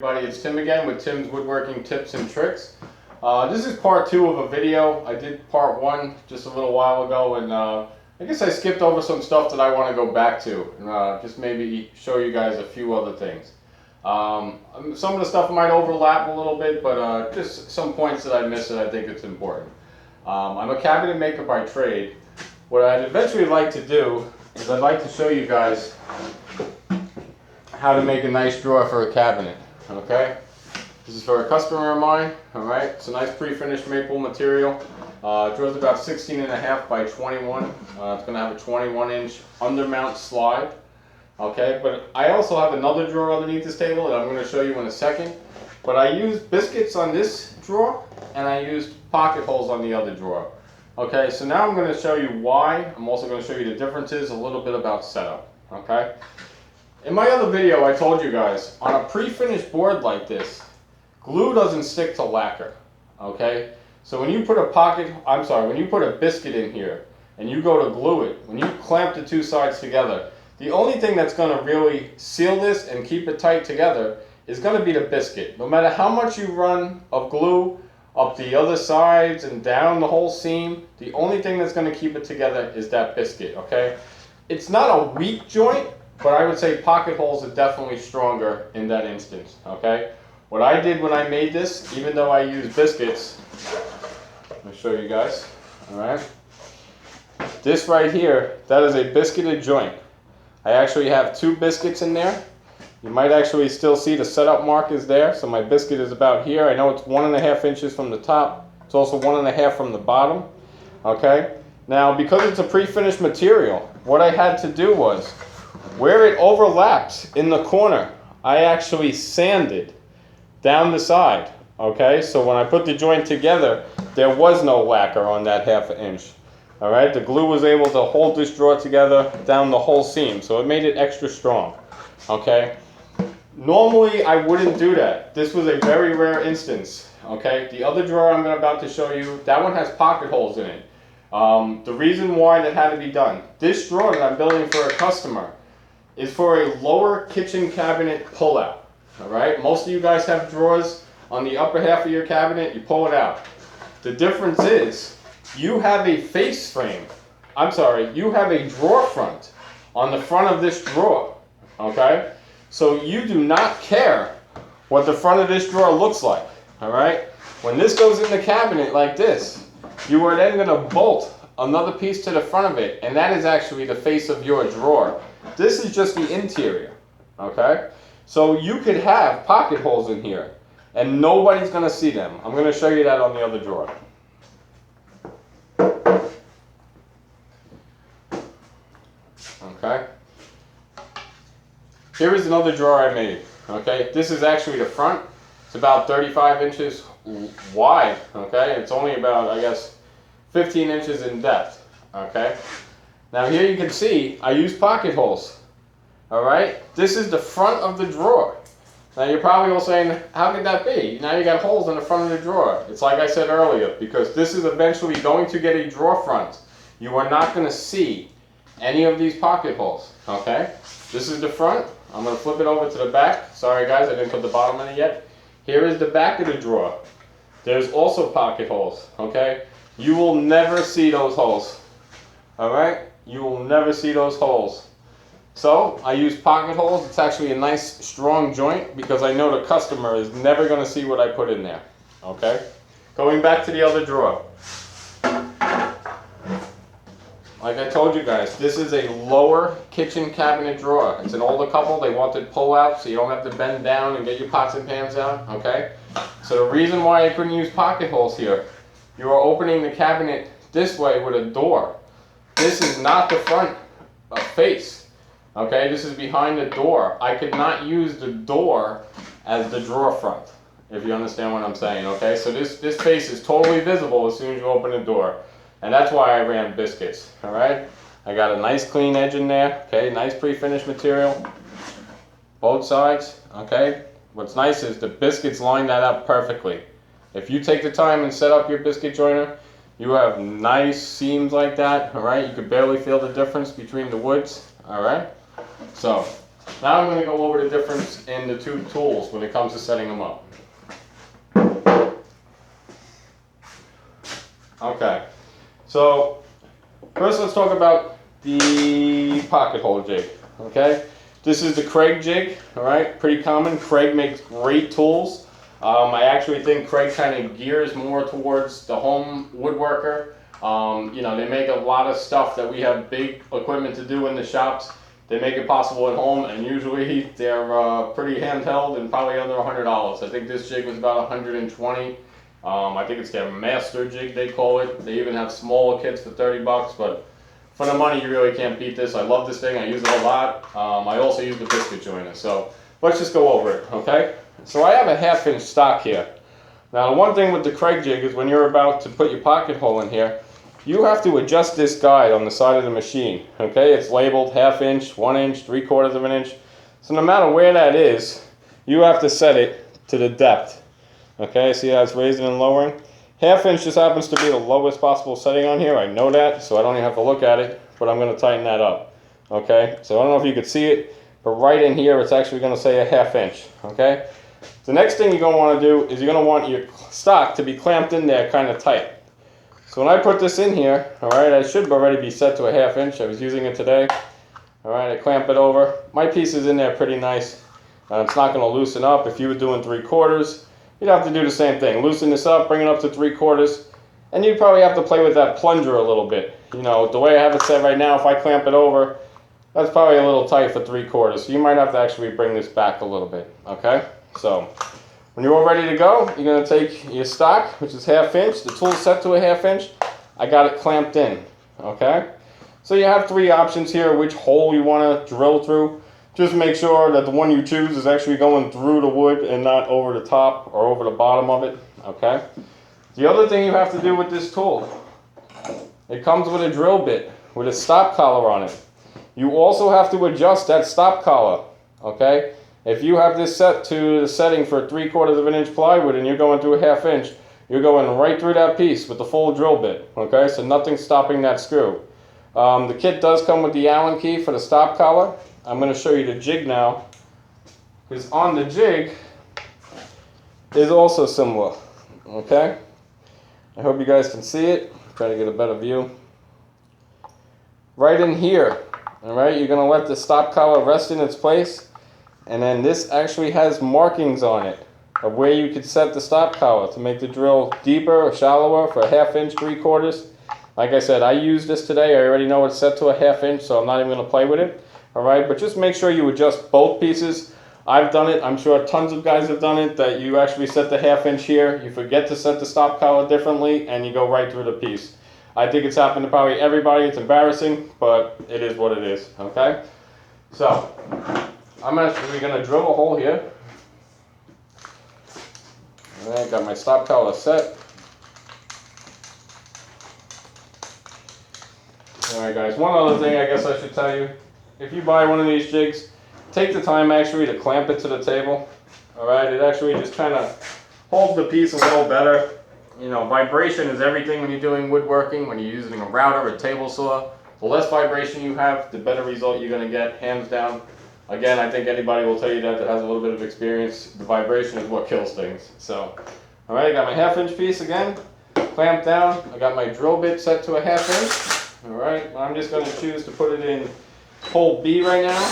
Everybody, it's Tim again with Tim's Woodworking Tips and Tricks. This is part 2 of a video. I did part 1 just a little while ago, and I guess I skipped over some stuff that I want to go back to and just maybe show you guys a few other things. Some of the stuff might overlap a little bit, but just some points that I missed that I think it's important. I'm a cabinet maker by trade. What I'd eventually like to do is I'd like to show you guys how to make a nice drawer for a cabinet. Okay, this is for a customer of mine. All right, it's a nice pre-finished maple material. Drawer's about 16.5 by 21. It's going to have a 21-inch undermount slide. Okay, but I also have another drawer underneath this table that I'm going to show you in a second. But I used biscuits on this drawer, and I used pocket holes on the other drawer. Okay, so now I'm going to show you why. I'm also going to show you the differences, a little bit about setup. Okay. In my other video, I told you guys, on a pre-finished board like this, glue doesn't stick to lacquer, okay? So when you put when you put a biscuit in here, and you go to glue it, when you clamp the two sides together, the only thing that's going to really seal this and keep it tight together is going to be the biscuit. No matter how much you run of glue up the other sides and down the whole seam, the only thing that's going to keep it together is that biscuit, okay? It's not a weak joint, but I would say pocket holes are definitely stronger in that instance, okay? What I did when I made this, even though I used biscuits, let me show you guys, all right? This right here, that is a biscuited joint. I actually have 2 biscuits in there. You might actually still see the setup mark is there. So my biscuit is about here. I know it's 1.5 inches from the top. It's also 1.5 from the bottom, okay? Now, because it's a pre-finished material, what I had to do was, where it overlaps in the corner, I actually sanded down the side, okay? So when I put the joint together, there was no lacquer on that 1/2 inch, all right? The glue was able to hold this drawer together down the whole seam, so it made it extra strong, okay? Normally, I wouldn't do that. This was a very rare instance, okay? The other drawer I'm about to show you, that one has pocket holes in it. The reason why that had to be done, this drawer that I'm building for a customer, is for a lower kitchen cabinet pullout. All right, most of you guys have drawers on the upper half of your cabinet, you pull it out. The difference is you have a face frame, you have a drawer front on the front of this drawer, okay? So you do not care what the front of this drawer looks like, all right? When this goes in the cabinet like this, you are then gonna bolt another piece to the front of it, and that is actually the face of your drawer. This is just the interior, okay? So you could have pocket holes in here, and nobody's going to see them. I'm going to show you that on the other drawer. Okay? Here is another drawer I made, okay? This is actually the front. It's about 35 inches wide, okay? It's only about, I guess, 15 inches in depth, okay? Now here you can see I use pocket holes, all right? This is the front of the drawer. Now you're probably all saying, how could that be? Now you got holes in the front of the drawer. It's like I said earlier, because this is eventually going to get a drawer front. You are not going to see any of these pocket holes, okay? This is the front. I'm going to flip it over to the back. Sorry guys, I didn't put the bottom in it yet. Here is the back of the drawer. There's also pocket holes, okay? You will never see those holes, all right? You will never see those holes. So I use pocket holes. It's actually a nice strong joint because I know the customer is never going to see what I put in there. Okay? Going back to the other drawer. Like I told you guys, this is a lower kitchen cabinet drawer. It's an older couple. They wanted pull out so you don't have to bend down and get your pots and pans out. Okay? So the reason why I couldn't use pocket holes here, you are opening the cabinet this way with a door. This is not the front face, okay? This is behind the door. I could not use the door as the drawer front, if you understand what I'm saying, okay? So this face is totally visible as soon as you open the door. And that's why I ran biscuits, all right? I got a nice clean edge in there, okay? Nice pre-finished material, both sides, okay? What's nice is the biscuits line that up perfectly. If you take the time and set up your biscuit joiner, you have nice seams like that, all right? You can barely feel the difference between the woods, all right? So Now I'm going to go over the difference in the two tools when it comes to setting them up. Okay, so first let's talk about the pocket hole jig. Okay, this is the Craig jig. All right, pretty common. Craig makes great tools. I actually think Craig kind of gears more towards the home woodworker. You know, they make a lot of stuff that we have big equipment to do in the shops. They make it possible at home, and usually they're pretty handheld and probably under $100. I think this jig was about $120. I think it's their master jig, they call it. They even have smaller kits for $30, but for the money you really can't beat this. I love this thing, I use it a lot. I also use the biscuit joiner, so let's just go over it, okay? So I have a 1/2 inch stock here. Now the one thing with the Craig jig is when you're about to put your pocket hole in here, you have to adjust this guide on the side of the machine, okay? It's labeled 1/2 inch, 1 inch, 3/4 of an inch. So no matter where that is, you have to set it to the depth. Okay, see how it's raising and lowering? 1/2 inch just happens to be the lowest possible setting on here. I know that, so I don't even have to look at it, but I'm going to tighten that up. Okay, so I don't know if you could see it, but right in here it's actually going to say a 1/2 inch. Okay, the next thing you're going to want to do is you're going to want your stock to be clamped in there kind of tight. So when I put this in here, all right, I should already be set to a 1/2 inch. I was using it today. All right, I clamp it over. My piece is in there pretty nice. It's not going to loosen up. If you were doing 3/4, you'd have to do the same thing. Loosen this up, bring it up to 3/4, and you'd probably have to play with that plunger a little bit. You know, the way I have it set right now, if I clamp it over, that's probably a little tight for 3/4, so you might have to actually bring this back a little bit, okay? So, when you're all ready to go, you're going to take your stock, which is 1/2 inch. The tool's set to a 1/2 inch. I got it clamped in, okay? So you have 3 options here, which hole you want to drill through. Just make sure that the one you choose is actually going through the wood and not over the top or over the bottom of it, okay? The other thing you have to do with this tool, it comes with a drill bit with a stop collar on it. You also have to adjust that stop collar, okay? If you have this set to the setting for 3/4 of an inch plywood and you're going through a 1/2 inch, you're going right through that piece with the full drill bit, okay? So nothing's stopping that screw. The kit does come with the Allen key for the stop collar. I'm going to show you the jig now, because on the jig is also similar, okay? I hope you guys can see it. Try to get a better view. Right in here, all right, you're going to let the stop collar rest in its place, and then this actually has markings on it of where you could set the stop collar to make the drill deeper or shallower for a 1/2 inch, 3/4. Like I said, I used this today. I already know it's set to a 1/2 inch, so I'm not even going to play with it. All right, but just make sure you adjust both pieces. I've done it. I'm sure tons of guys have done it, that you actually set the 1/2 inch here. You forget to set the stop collar differently, and you go right through the piece. I think it's happened to probably everybody. It's embarrassing, but it is what it is, okay? So, we're going to drill a hole here. All right, got my stop collar set. All right, guys, one other thing I guess I should tell you. If you buy one of these jigs, take the time actually to clamp it to the table. All right, it actually just kind of holds the piece a little better. You know, vibration is everything when you're doing woodworking, when you're using a router or a table saw. The less vibration you have, the better result you're going to get, hands down. Again, I think anybody will tell you that has a little bit of experience. The vibration is what kills things. So, all right, I got my 1/2 inch piece again, clamped down. I got my drill bit set to a 1/2 inch. All right, I'm just going to choose to put it in hole B right now.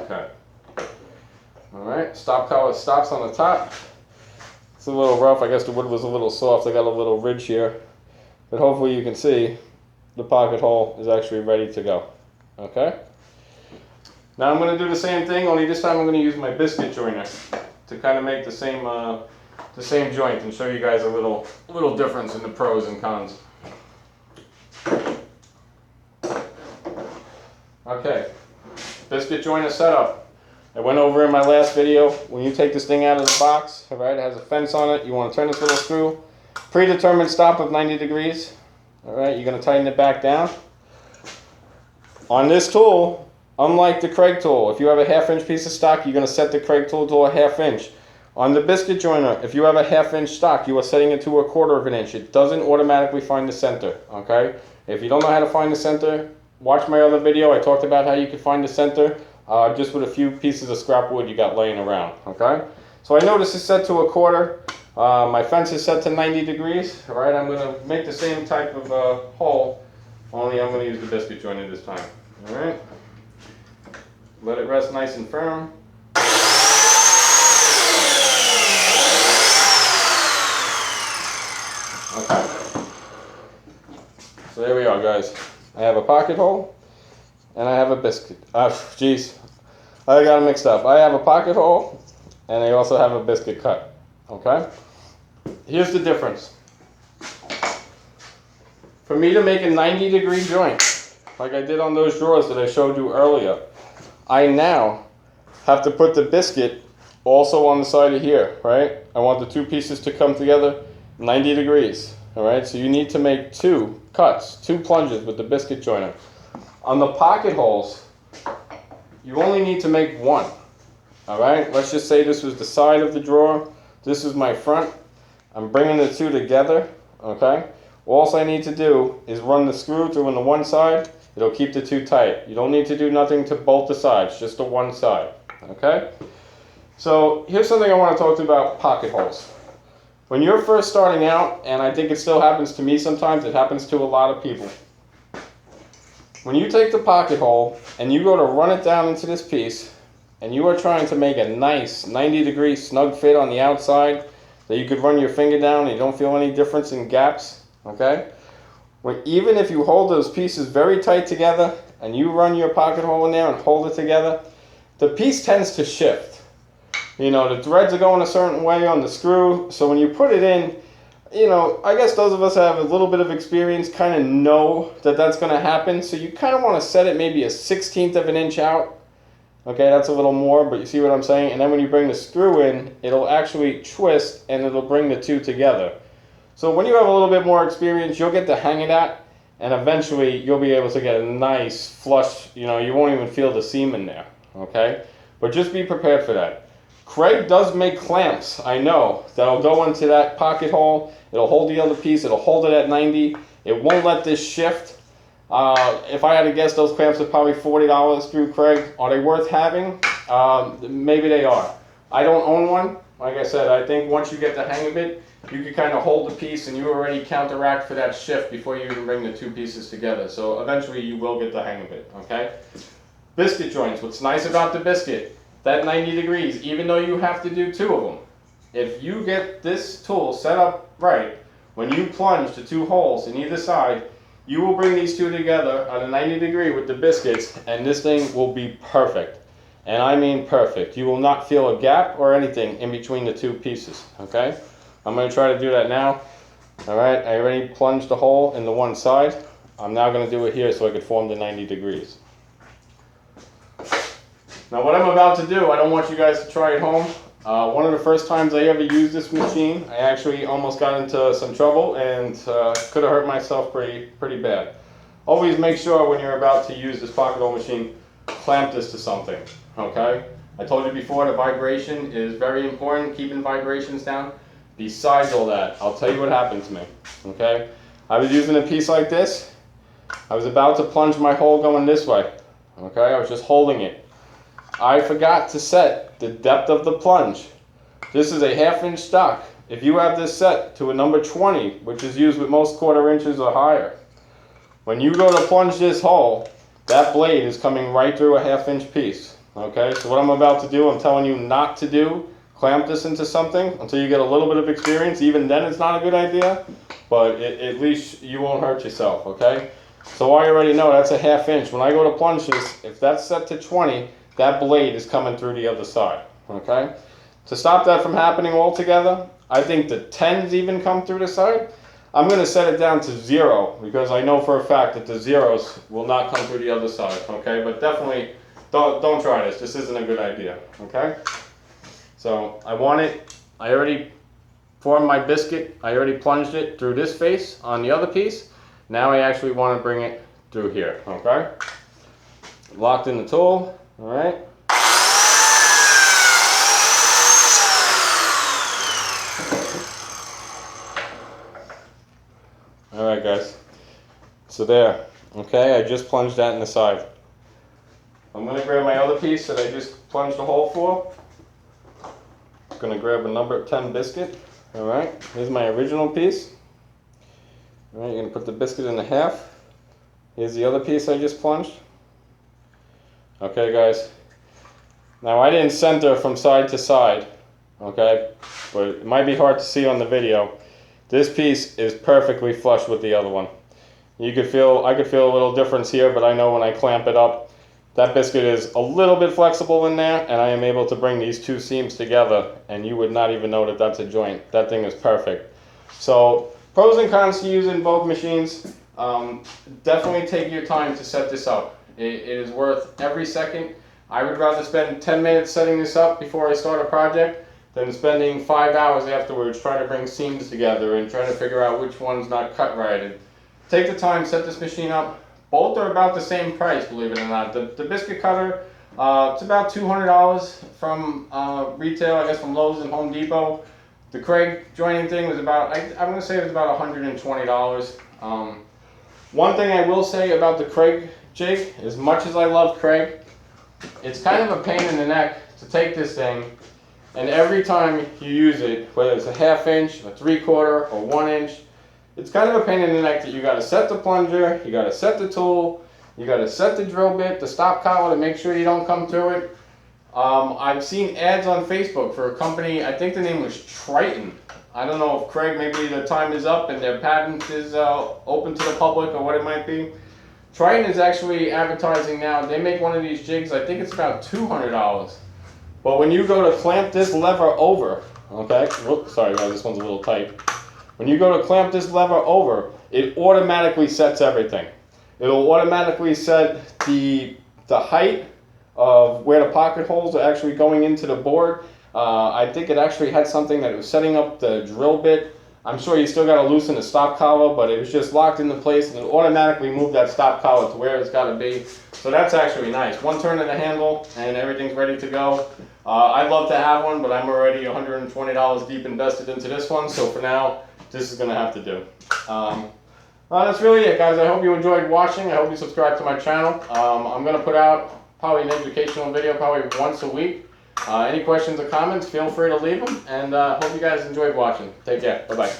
Okay. All right, stop collar stops on the top. It's a little rough. I guess the wood was a little soft. I got a little ridge here. But hopefully you can see the pocket hole is actually ready to go. Okay? Now I'm going to do the same thing, only this time I'm going to use my biscuit joiner to kind of make the same joint and show you guys a little difference in the pros and cons. Okay, biscuit joiner setup. I went over in my last video, when you take this thing out of the box, all right, it has a fence on it, you want to turn this little screw, predetermined stop of 90 degrees, all right, you're going to tighten it back down. On this tool, unlike the Craig tool, if you have a 1/2 inch piece of stock, you're going to set the Craig tool to a 1/2 inch. On the biscuit joiner, if you have a 1/2 inch stock, you are setting it to a 1/4 of an inch. It doesn't automatically find the center, okay? If you don't know how to find the center, watch my other video. I talked about how you can find the center just with a few pieces of scrap wood you got laying around, okay? So I know this is set to a 1/4. My fence is set to 90 degrees, all right? I'm gonna make the same type of hole, only I'm gonna use the biscuit joiner this time, all right? Let it rest nice and firm. Okay. So there we are, guys. I have a pocket hole and I have a biscuit. Jeez, I got it mixed up. I have a pocket hole and I also have a biscuit cut. Okay. Here's the difference. For me to make a 90-degree joint, like I did on those drawers that I showed you earlier, I now have to put the biscuit also on the side of here, right? I want the two pieces to come together 90 degrees, all right? So you need to make 2 cuts, 2 plunges with the biscuit joiner. On the pocket holes, you only need to make 1, all right? Let's just say this was the side of the drawer, this is my front. I'm bringing the 2 together, okay? All I need to do is run the screw through on the one side. It'll keep the 2 tight. You don't need to do nothing to bolt the sides, just the one side, okay? So here's something I want to talk to you about pocket holes. When you're first starting out, and I think it still happens to me sometimes, it happens to a lot of people. When you take the pocket hole and you go to run it down into this piece, and you are trying to make a nice 90-degree snug fit on the outside that you could run your finger down and you don't feel any difference in gaps, okay? Even if you hold those pieces very tight together and you run your pocket hole in there and hold it together, the piece tends to shift. You know, the threads are going a certain way on the screw, so when you put it in, you know, I guess those of us that have a little bit of experience kind of know that that's going to happen, so you kind of want to set it maybe a 1/16 of an inch out. Okay, that's a little more, but you see what I'm saying? And then when you bring the screw in, it'll actually twist and it'll bring the 2 together. So when you have a little bit more experience, you'll get the hang of that, and eventually you'll be able to get a nice flush, you know, you won't even feel the seam in there, okay? But just be prepared for that. Craig does make clamps, I know, that'll go into that pocket hole. It'll hold the other piece, it'll hold it at 90. It won't let this shift. If I had to guess, those clamps are probably $40 through Craig. Are they worth having? Maybe they are. I don't own one. Like I said, I think once you get the hang of it, you can kind of hold the piece and you already counteract for that shift before you even bring the 2 pieces together. So eventually you will get the hang of it, okay? Biscuit joints, what's nice about the biscuit, that 90 degrees, even though you have to do 2 of them, if you get this tool set up right, when you plunge the 2 holes in either side, you will bring these 2 together on a 90 degree with the biscuits, and this thing will be perfect. And I mean perfect. You will not feel a gap or anything in between the 2 pieces, okay? I'm going to try to do that now. All right, I already plunged the hole in the one side. I'm now going to do it here so I can form the 90 degrees. Now what I'm about to do, I don't want you guys to try at home. One of the first times I ever used this machine, I actually almost got into some trouble and could have hurt myself pretty bad. Always make sure when you're about to use this pocket hole machine, clamp this to something, okay? I told you before the vibration is very important, keeping vibrations down. Besides all that, I'll tell you what happened to me, okay? I was using a piece like this. I was about to plunge my hole going this way, okay? I was just holding it. I forgot to set the depth of the plunge. This is a 1/2 inch stock. If you have this set to a number 20, which is used with most 1/4 inches or higher, when you go to plunge this hole, that blade is coming right through a 1/2 inch piece. Okay, so what I'm about to do, I'm telling you not to do. Clamp this into something until you get a little bit of experience. Even then it's not a good idea, but at least you won't hurt yourself, okay? So I already know that's a 1/2 inch. When I go to plunge this, if that's set to 20, that blade is coming through the other side, okay? To stop that from happening altogether, I think the 10s even come through the side. I'm going to set it down to 0 because I know for a fact that the 0s will not come through the other side, okay? But definitely don't try this. This isn't a good idea, okay? So I already formed my biscuit. I already plunged it through this face on the other piece. Now I actually want to bring it through here, okay? Locked in the tool. All right. So there, okay, I just plunged that in the side. I'm going to grab my other piece that I just plunged a hole for. I'm going to grab a number 10 biscuit. Alright, here's my original piece. Alright, you're going to put the biscuit in the half. Here's the other piece I just plunged. Okay guys, now I didn't center from side to side, okay, but it might be hard to see on the video. This piece is perfectly flush with the other one. I could feel a little difference here, but I know when I clamp it up, that biscuit is a little bit flexible in there, and I am able to bring these two seams together, and you would not even know that that's a joint. That thing is perfect. So, pros and cons to using both machines. Definitely take your time to set this up. It is worth every second. I would rather spend 10 minutes setting this up before I start a project than spending 5 hours afterwards trying to bring seams together and trying to figure out which one's not cut right. And take the time, set this machine up. Both are about the same price, believe it or not. The biscuit cutter, it's about $200 from retail, I guess from Lowe's and Home Depot. The Craig joining thing was about, I'm going to say it was about $120. One thing I will say about the Craig jig, as much as I love Craig, it's kind of a pain in the neck to take this thing, and every time you use it, whether it's a 1/2 inch, a 3/4, or 1 inch, it's kind of a pain in the neck that you got to set the plunger, you got to set the tool, you got to set the drill bit, the stop collar to make sure you don't come through it. I've seen ads on Facebook for a company, I think the name was Triton. I don't know if Craig, maybe the time is up and their patent is open to the public or what it might be. Triton is actually advertising now. They make one of these jigs, I think it's about $200. But when you go to clamp this lever over, okay, whoops, sorry guys, this one's a little tight. When you go to clamp this lever over, it automatically sets everything. It'll automatically set the height of where the pocket holes are actually going into the board. I think it actually had something that it was setting up the drill bit. I'm sure you still got to loosen the stop collar, but it was just locked into place and it automatically moved that stop collar to where it's got to be. So that's actually nice. One turn of the handle and everything's ready to go. I'd love to have one, but I'm already $120 deep invested into this one. So for now, this is going to have to do. That's really it, guys. I hope you enjoyed watching. I hope you subscribe to my channel. I'm going to put out probably an educational video probably once a week. Any questions or comments, feel free to leave them. And hope you guys enjoyed watching. Take care. Bye-bye.